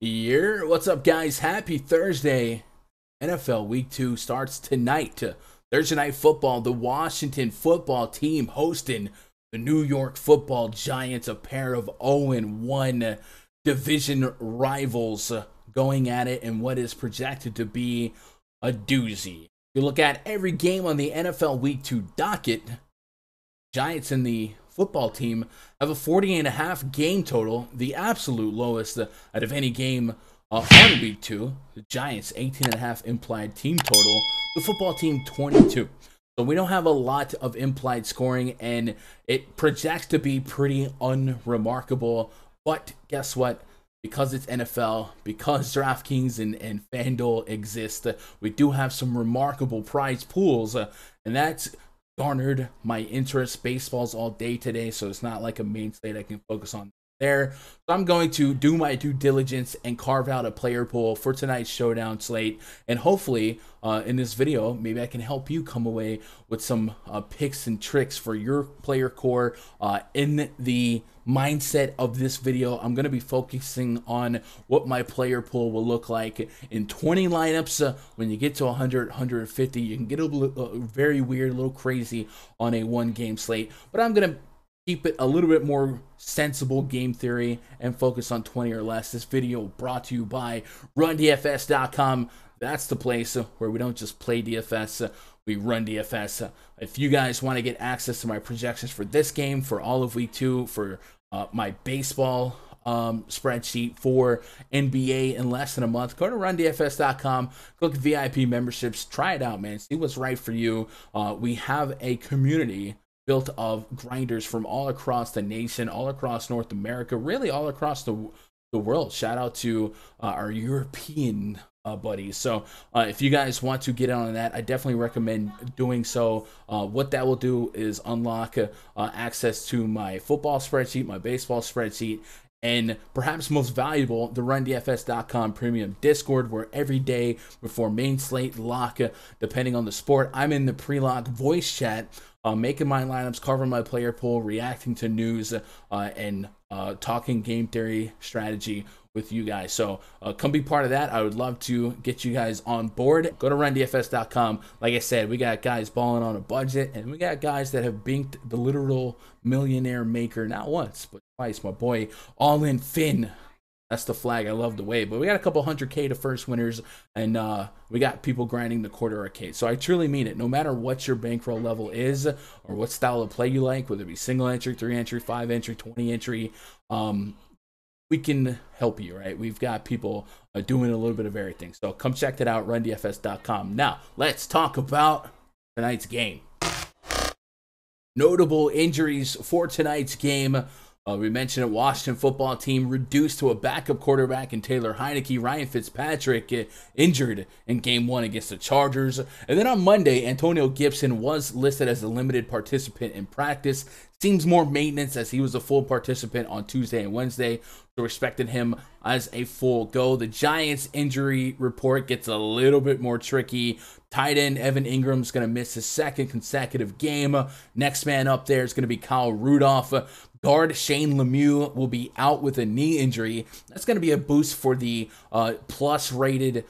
What's up, guys? Happy Thursday. NFL Week 2 starts tonight. Thursday Night Football, the Washington football team hosting the New York Football Giants, a pair of 0-1 division rivals going at it in what is projected to be a doozy. You look at every game on the NFL Week 2 docket, Giants and the football team have a 40.5 game total, the absolute lowest out of any game on Week 2. The Giants 18.5 implied team total, the football team 22. So we don't have a lot of implied scoring, and it projects to be pretty unremarkable. But guess what? Because it's NFL, because DraftKings and FanDuel exist, we do have some remarkable prize pools, and that's garnered my interest. Baseball's all day today, so it's not like a main slate I can focus on there. So I'm going to do my due diligence and carve out a player pool for tonight's showdown slate, and hopefully in this video maybe I can help you come away with some picks and tricks for your player core. In the mindset of this video, I'm going to be focusing on what my player pool will look like in 20 lineups. When you get to 100, 150, you can get a little very weird, a little crazy on a one game slate, but I'm going to keep it a little bit more sensible game theory and focus on 20 or less. This video brought to you by RunDFS.com. That's the place where we don't just play DFS, we run DFS. If you guys want to get access to my projections for this game, for all of week 2, for my baseball spreadsheet for NBA in less than a month, go to RunDFS.com, click VIP memberships, try it out, man. See what's right for you. We have a community built of grinders from all across the nation, all across North America, really all across the world. Shout out to our European buddies. So if you guys want to get on that, I definitely recommend doing so. What that will do is unlock access to my football spreadsheet, my baseball spreadsheet, and perhaps most valuable, the RunDFS.com premium Discord, where every day before main slate lock, depending on the sport, I'm in the pre-lock voice chat, making my lineups, covering my player pool, reacting to news, and talking game theory strategy with you guys. So come be part of that. I would love to get you guys on board. Go to RunDFS.com. Like I said, we got guys balling on a budget, and we got guys that have binked the literal millionaire maker not once but twice. My boy All In Finn, that's the flag I love the way. But we got a couple 100K to first winners, and we got people grinding the quarter arcade. So I truly mean it. No matter what your bankroll level is or what style of play you like, whether it be single entry, 3 entry, 5 entry, 20 entry, we can help you, right? We've got people doing a little bit of everything. So come check that out, RunDFS.com. Now, let's talk about tonight's game. Notable injuries for tonight's game. We mentioned a Washington football team reduced to a backup quarterback in Taylor Heinicke. Ryan Fitzpatrick injured in game 1 against the Chargers. And then on Monday, Antonio Gibson was listed as a limited participant in practice. Seems more maintenance, as he was a full participant on Tuesday and Wednesday. So respected him as a full go. The Giants injury report gets a little bit more tricky. Tight end Evan Ingram's going to miss his second consecutive game. Next man up there is going to be Kyle Rudolph. Guard Shane Lemieux will be out with a knee injury. That's going to be a boost for the plus-rated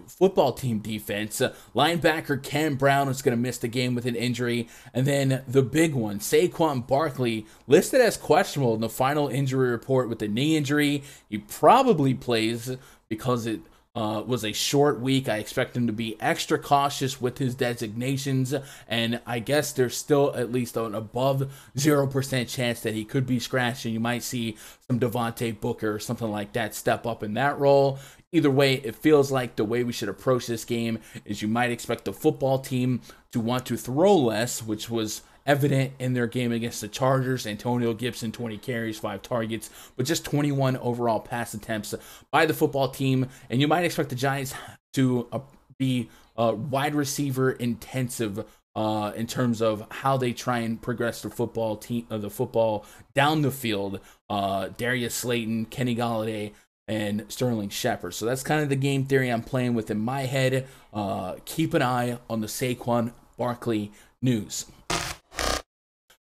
football team defense. Linebacker Cam Brown is going to miss the game with an injury. And then the big one, Saquon Barkley, listed as questionable in the final injury report with the knee injury. He probably plays because it was a short week. I expect him to be extra cautious with his designations, and I guess there's still at least an above 0% chance that he could be scratched, and you might see some Devonte Booker or something like that step up in that role. Either way, it feels like the way we should approach this game is you might expect the football team to want to throw less, which was evident in their game against the Chargers. Antonio Gibson, 20 carries, 5 targets, but just 21 overall pass attempts by the football team. And you might expect the Giants to be wide receiver intensive in terms of how they try and progress the football team, the football down the field. Darius Slayton, Kenny Golladay, and Sterling Shepard. So that's kind of the game theory I'm playing with in my head. Keep an eye on the Saquon Barkley news.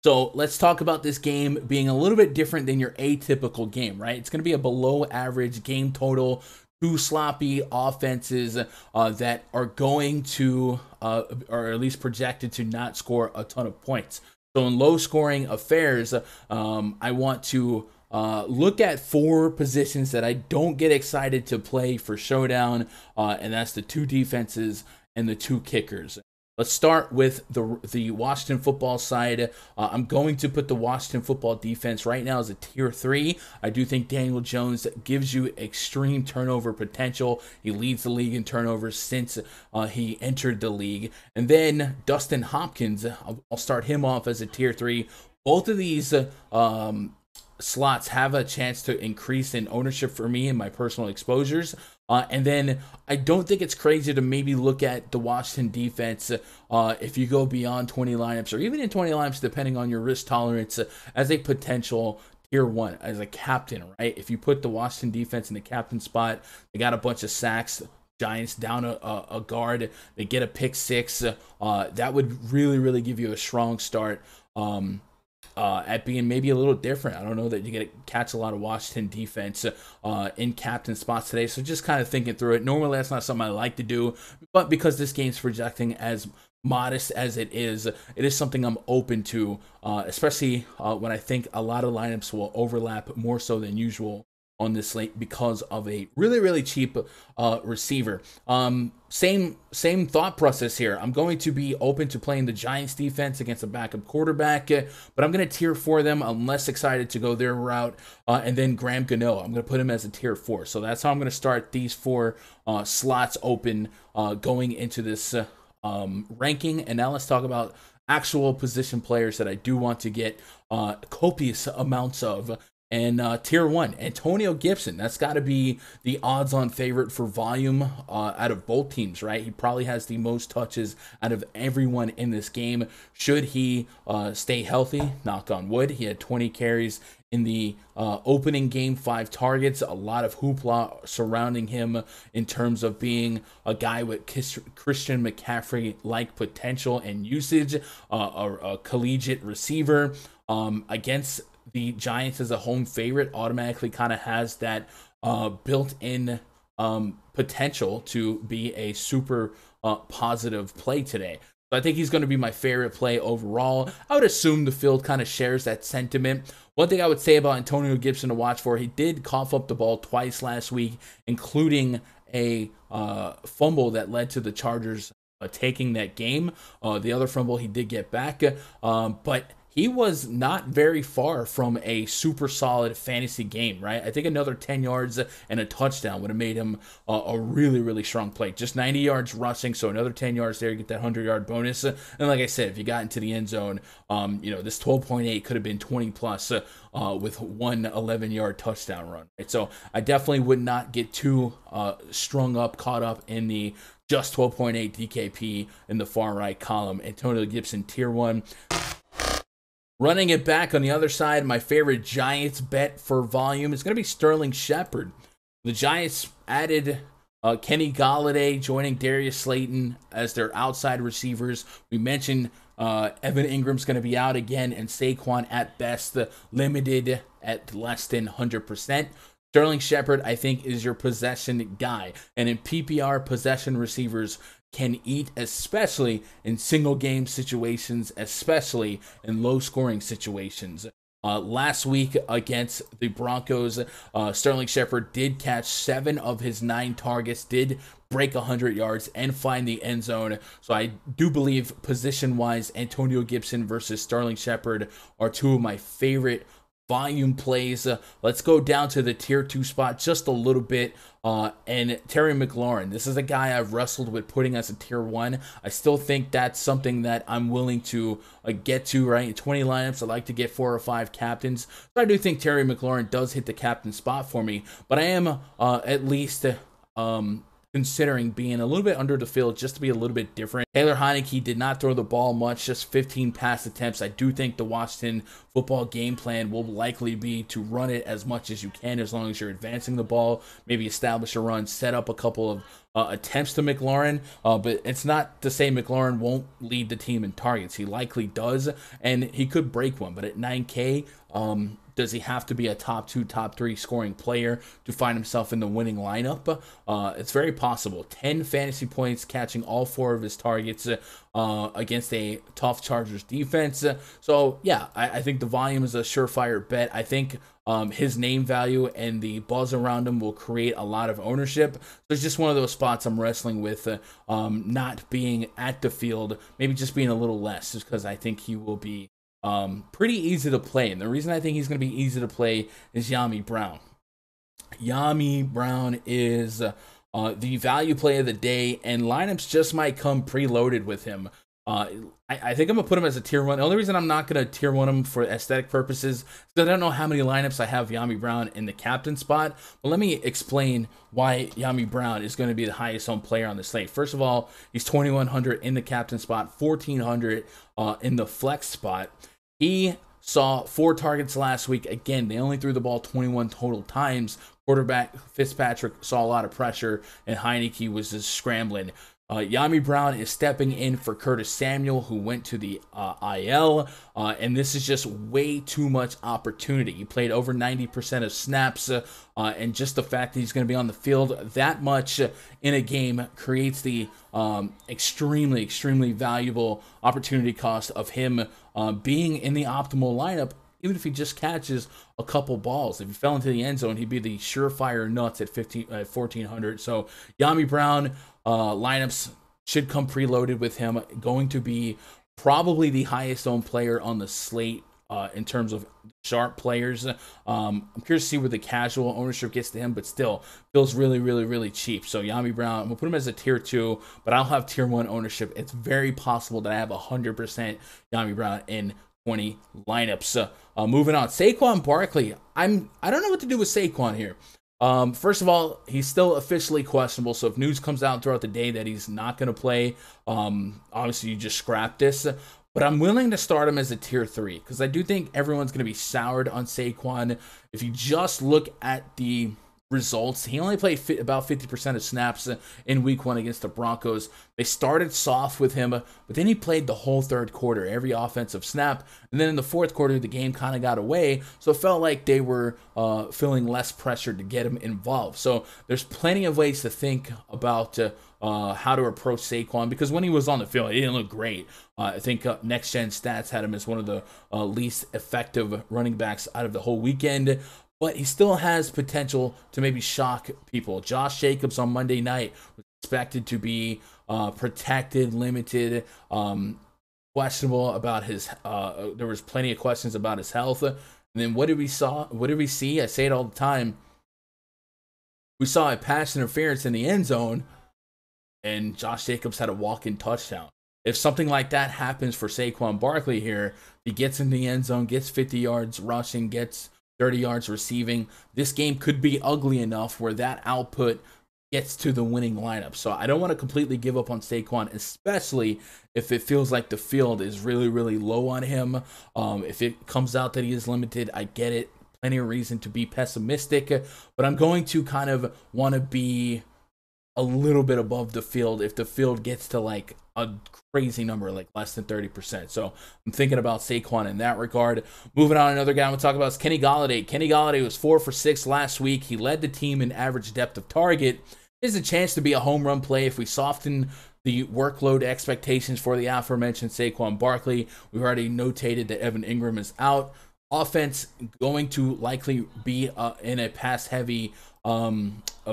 So let's talk about this game being a little bit different than your atypical game, right? It's going to be a below average game total, two sloppy offenses that are going to, or at least projected to not score a ton of points. So in low scoring affairs, I want to look at four positions that I don't get excited to play for Showdown, and that's the two defenses and the two kickers. Let's start with the Washington football side. I'm going to put the Washington football defense right now as a tier 3. I do think Daniel Jones gives you extreme turnover potential. He leads the league in turnovers since he entered the league. And then Dustin Hopkins, I'll start him off as a tier 3. Both of these slots have a chance to increase in ownership for me and my personal exposures. And then I don't think it's crazy to maybe look at the Washington defense if you go beyond 20 lineups or even in 20 lineups, depending on your risk tolerance, as a potential tier 1, as a captain, right? If you put the Washington defense in the captain spot, they got a bunch of sacks. Giants down a guard, they get a pick 6. That would really give you a strong start. At being maybe a little different. I don't know that you get to catch a lot of Washington defense in captain spots today, so just kind of thinking through it. Normally that's not something I like to do, but because this game's projecting as modest as it is something I'm open to, especially when I think a lot of lineups will overlap more so than usual on this slate because of a really cheap receiver. Same thought process here. I'm going to be open to playing the Giants defense against a backup quarterback, but I'm going to tier 4 them. I'm less excited to go their route. And then Graham Gano, I'm going to put him as a tier 4. So that's how I'm going to start these 4 slots open going into this ranking. And now let's talk about actual position players that I do want to get copious amounts of. And tier 1, Antonio Gibson. That's got to be the odds-on favorite for volume out of both teams, right? He probably has the most touches out of everyone in this game. Should he stay healthy, knock on wood. He had 20 carries in the opening game, 5 targets. A lot of hoopla surrounding him in terms of being a guy with Christian McCaffrey-like potential and usage, a collegiate receiver against the Giants as a home favorite. Automatically kind of has that built-in potential to be a super positive play today. So I think he's going to be my favorite play overall. I would assume the field kind of shares that sentiment. One thing I would say about Antonio Gibson to watch for, he did cough up the ball twice last week, including a fumble that led to the Chargers taking that game. The other fumble he did get back, but he was not very far from a super solid fantasy game, right? I think another 10 yards and a touchdown would have made him a really strong play. Just 90 yards rushing, so another 10 yards there, you get that 100-yard bonus. And like I said, if you got into the end zone, this 12.8 could have been 20 plus with one 11-yard touchdown run, right? So I definitely would not get too caught up in the just 12.8 DKP in the far right column. Antonio Gibson, tier 1. Running it back on the other side, my favorite Giants bet for volume is going to be Sterling Shepard. The Giants added Kenny Golladay, joining Darius Slayton as their outside receivers. We mentioned Evan Ingram's going to be out again, and Saquon at best limited at less than 100%. Sterling Shepard, I think, is your possession guy. And in PPR, possession receivers can eat, especially in single game situations, especially in low scoring situations. Last week against the Broncos, Sterling Shepard did catch 7 of his 9 targets, did break 100 yards and find the end zone. So I do believe position-wise, Antonio Gibson versus Sterling Shepard are 2 of my favorite volume plays. Let's go down to the tier 2 spot just a little bit. And Terry McLaurin, this is a guy I've wrestled with putting as a tier 1. I still think that's something that I'm willing to get to, right? In 20 lineups, I like to get 4 or 5 captains. But I do think Terry McLaurin does hit the captain spot for me. But I am at least considering being a little bit under the field just to be a little bit different. Taylor Heinicke did not throw the ball much, just 15 pass attempts. I do think the Washington football game plan will likely be to run it as much as you can, as long as you're advancing the ball, maybe establish a run, set up a couple of attempts to McLaurin, but it's not to say McLaurin won't lead the team in targets. He likely does, and he could break one, but at 9K, does he have to be a top 2, top 3 scoring player to find himself in the winning lineup? It's very possible. 10 fantasy points, catching all 4 of his targets against a tough Chargers defense. So, yeah, I think the volume is a surefire bet. I think his name value and the buzz around him will create a lot of ownership. So it's just one of those spots I'm wrestling with, not being at the field, maybe just being a little less, just because I think he will be pretty easy to play. And the reason I think he's going to be easy to play is Yami Brown. Yami Brown is the value play of the day, and lineups just might come preloaded with him. I think I'm going to put him as a tier 1. The only reason I'm not going to tier 1 him for aesthetic purposes is that I don't know how many lineups I have Yami Brown in the captain spot. But let me explain why Yami Brown is going to be the highest owned player on the slate. First of all, he's 2,100 in the captain spot, 1,400 in the flex spot. He saw 4 targets last week. Again, they only threw the ball 21 total times. Quarterback Fitzpatrick saw a lot of pressure, and Heinicke was just scrambling. Yami Brown is stepping in for Curtis Samuel, who went to the IL, and this is just way too much opportunity. He played over 90% of snaps, and just the fact that he's going to be on the field that much in a game creates the extremely, extremely valuable opportunity cost of him being in the optimal lineup. Even if he just catches a couple balls, if he fell into the end zone, he'd be the surefire nuts at 1,400. So Yami Brown lineups should come preloaded with him. Going to be probably the highest owned player on the slate in terms of sharp players. I'm curious to see where the casual ownership gets to him, but still feels really, really, really cheap. So Yami Brown, I'm gonna put him as a tier 2, but I'll have tier 1 ownership. It's very possible that I have 100% Yami Brown in 20 lineups. Moving on, Saquon Barkley. I don't know what to do with Saquon here. First of all, he's still officially questionable, so if news comes out throughout the day that he's not going to play, obviously you just scrap this. But I'm willing to start him as a tier 3 because I do think everyone's going to be soured on Saquon. If you just look at the results, he only played about 50% of snaps in week 1 against the Broncos. They started soft with him, but then he played the whole third quarter, every offensive snap. And then in the fourth quarter, the game kind of got away. So it felt like they were feeling less pressure to get him involved. So there's plenty of ways to think about how to approach Saquon, because when he was on the field, he didn't look great. I think Next Gen Stats had him as one of the least effective running backs out of the whole weekend. But he still has potential to maybe shock people. Josh Jacobs on Monday night was expected to be protected, limited, questionable about his. There was plenty of questions about his health. And then what did we see? I say it all the time. We saw a pass interference in the end zone, and Josh Jacobs had a walk-in touchdown. If something like that happens for Saquon Barkley here, he gets in the end zone, gets 50 yards rushing, gets 30 yards receiving, this game could be ugly enough where that output gets to the winning lineup. So I don't want to completely give up on Saquon, especially if it feels like the field is really, really low on him. If it comes out that he is limited, I get it. Plenty of reason to be pessimistic, but I'm going to kind of want to be a little bit above the field if the field gets to like a crazy number, like less than 30%. So I'm thinking about Saquon in that regard. Moving on, another guy I'm going to talk about is Kenny Golladay. Kenny Golladay was 4 for 6 last week. He led the team in average depth of target. There's a chance to be a home run play if we soften the workload expectations for the aforementioned Saquon Barkley. We've already notated that Evan Ingram is out. Offense going to likely be in a pass-heavy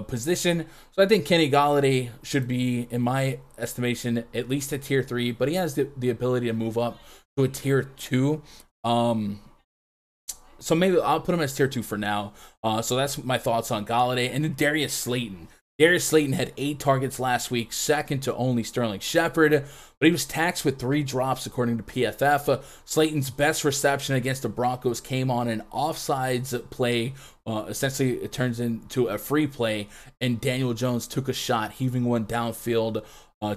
position. So I think Kenny Golladay should be, in my estimation, at least a tier 3, but he has the ability to move up to a tier 2. So maybe I'll put him as tier 2 for now. So that's my thoughts on Golladay. And then Darius Slayton. Darius Slayton had 8 targets last week, second to only Sterling Shepard, but he was taxed with 3 drops according to PFF. Slayton's best reception against the Broncos came on an offsides play. Essentially, it turns into a free play, and Daniel Jones took a shot, heaving one downfield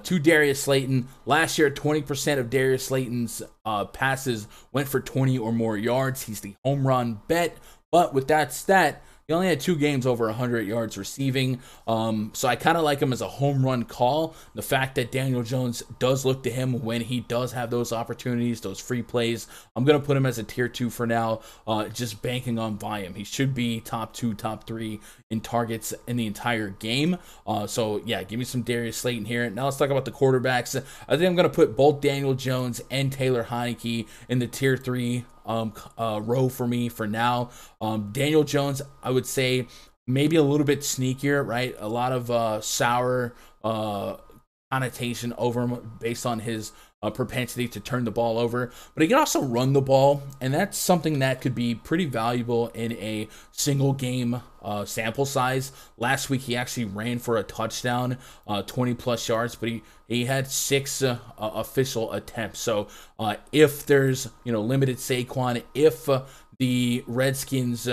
to Darius Slayton. Last year, 20% of Darius Slayton's passes went for 20 or more yards. He's the home run bet, but with that stat, he only had 2 games over 100 yards receiving, so I kind of like him as a home run call. The fact that Daniel Jones does look to him when he does have those opportunities, those free plays, I'm going to put him as a tier 2 for now, just banking on volume. He should be top 2, top 3 in targets in the entire game. So yeah, give me some Darius Slayton here. Now let's talk about the quarterbacks. I think I'm going to put both Daniel Jones and Taylor Heinicke in the tier 3 row for me for now. Daniel Jones, I would say maybe a little bit sneakier, right? A lot of sour connotation over him based on his propensity to turn the ball over, but he can also run the ball, and that's something that could be pretty valuable in a single game sample size. Last week he actually ran for a touchdown, 20 plus yards, but he had 6 official attempts. So if there's limited Saquon, if the Redskins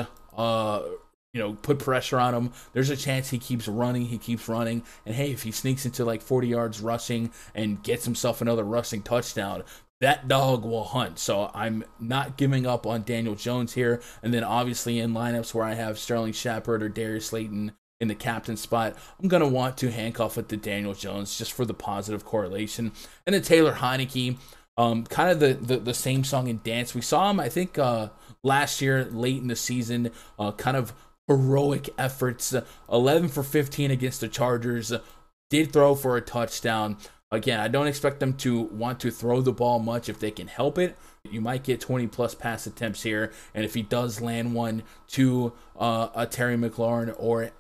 put pressure on him, there's a chance he keeps running, and hey, if he sneaks into like 40 yards rushing and gets himself another rushing touchdown, that dog will hunt. So I'm not giving up on Daniel Jones here. And then obviously in lineups where I have Sterling Shepard or Darius Slayton in the captain spot, I'm going to want to handcuff it to Daniel Jones just for the positive correlation. And then Taylor Heinicke, kind of the same song and dance. We saw him, I think, last year, late in the season, kind of heroic efforts, 11 for 15 against the Chargers, did throw for a touchdown. Again, I don't expect them to want to throw the ball much if they can help it. You might get 20 plus pass attempts here, and if he does land one to a Terry McLaurin or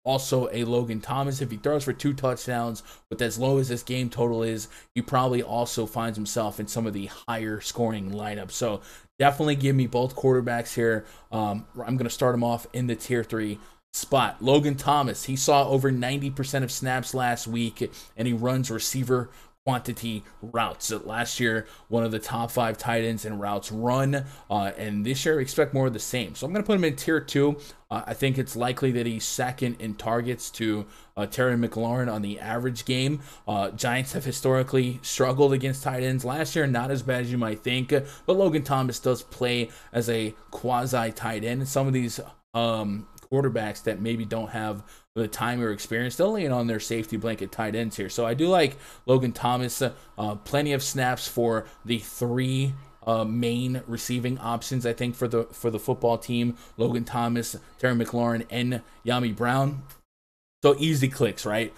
also a Logan Thomas, if he throws for 2 touchdowns, with as low as this game total is, he probably also finds himself in some of the higher scoring lineups. So definitely give me both quarterbacks here. I'm going to start him off in the tier 3 spot. Logan Thomas, he saw over 90% of snaps last week, and he runs receiver quantity routes. Last year, one of the top 5 tight ends in routes run, and this year we expect more of the same. So I'm going to put him in tier 2. I think it's likely that he's second in targets to Terry McLaurin on the average game. Giants have historically struggled against tight ends. Last year, not as bad as you might think, but Logan Thomas does play as a quasi tight end. And some of these quarterbacks that maybe don't have the time or experience, they'll lean on their safety blanket tight ends here. So I do like Logan Thomas. Plenty of snaps for the 3 main receiving options, I think, for the football team: Logan Thomas, Terry McLaurin, and Yami Brown. So easy clicks, right?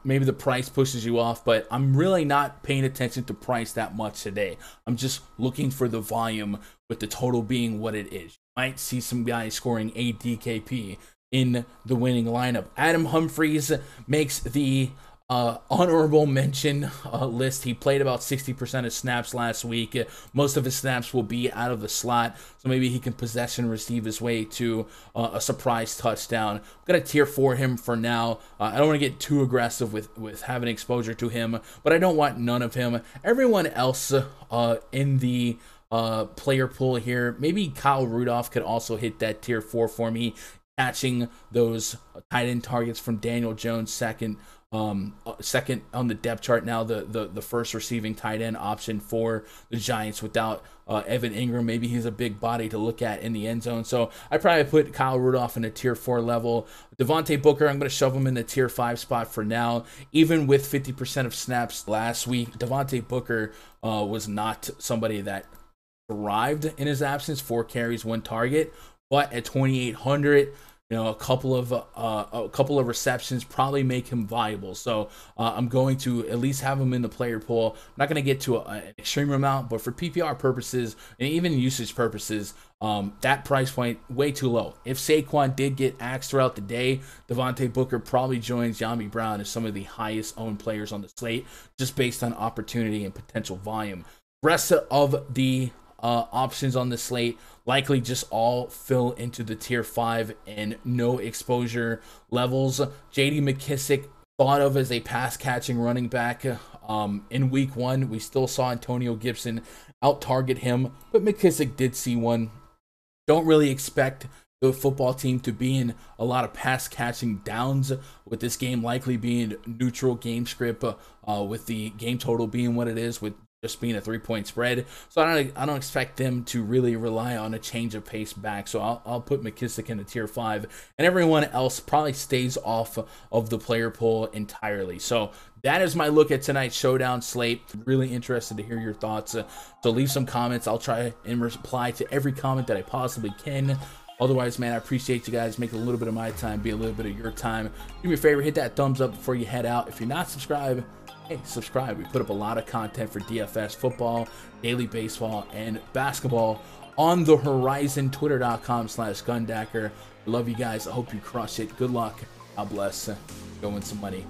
Maybe the price pushes you off, but I'm really not paying attention to price that much today. I'm just looking for the volume, with the total being what it is. You might see some guys scoring a DKP in the winning lineup. Adam Humphries makes the honorable mention list. He played about 60% of snaps last week. Most of his snaps will be out of the slot, so maybe he can possession receive his way to a surprise touchdown. I'm going to tier 4 him for now. I don't want to get too aggressive with having exposure to him, but I don't want none of him. Everyone else in the player pool here, maybe Kyle Rudolph could also hit that tier 4 for me, catching those tight end targets from Daniel Jones, second on the depth chart now, the first receiving tight end option for the Giants without Evan Ingram. Maybe he's a big body to look at in the end zone. So I probably put Kyle Rudolph in a tier 4 level. Devonte Booker, I'm going to shove him in the tier 5 spot for now. Even with 50% of snaps last week, Devonte Booker was not somebody that thrived in his absence. 4 carries, 1 target, but at 2,800, a couple of receptions probably make him viable. So I'm going to at least have him in the player pool. I'm not going to get to an extreme amount, but for PPR purposes and even usage purposes, that price point way too low. If Saquon did get axed throughout the day, Devonte Booker probably joins Yami Brown as some of the highest owned players on the slate, just based on opportunity and potential volume. Rest of the options on the slate. Likely just all fill into the tier 5 and no exposure levels. JD McKissick, thought of as a pass-catching running back. In week 1, we still saw Antonio Gibson out-target him, but McKissick did see one. Don't really expect the football team to be in a lot of pass-catching downs, with this game likely being neutral game script, with the game total being what it is, with just being a 3-point spread. So I don't expect them to really rely on a change of pace back. So I'll put McKissick in a tier 5, and everyone else probably stays off of the player pool entirely. So that is my look at tonight's showdown slate. Really interested to hear your thoughts. So leave some comments. I'll try and reply to every comment that I possibly can. Otherwise, man, I appreciate you guys making a little bit of my time be a little bit of your time. Do me a favor, hit that thumbs up before you head out. If you're not subscribed, hey, subscribe. We put up a lot of content for DFS football, daily baseball, and basketball on the horizon. Twitter.com/Gundacker. Love you guys. I hope you crush it. Good luck. God bless. Go win some money.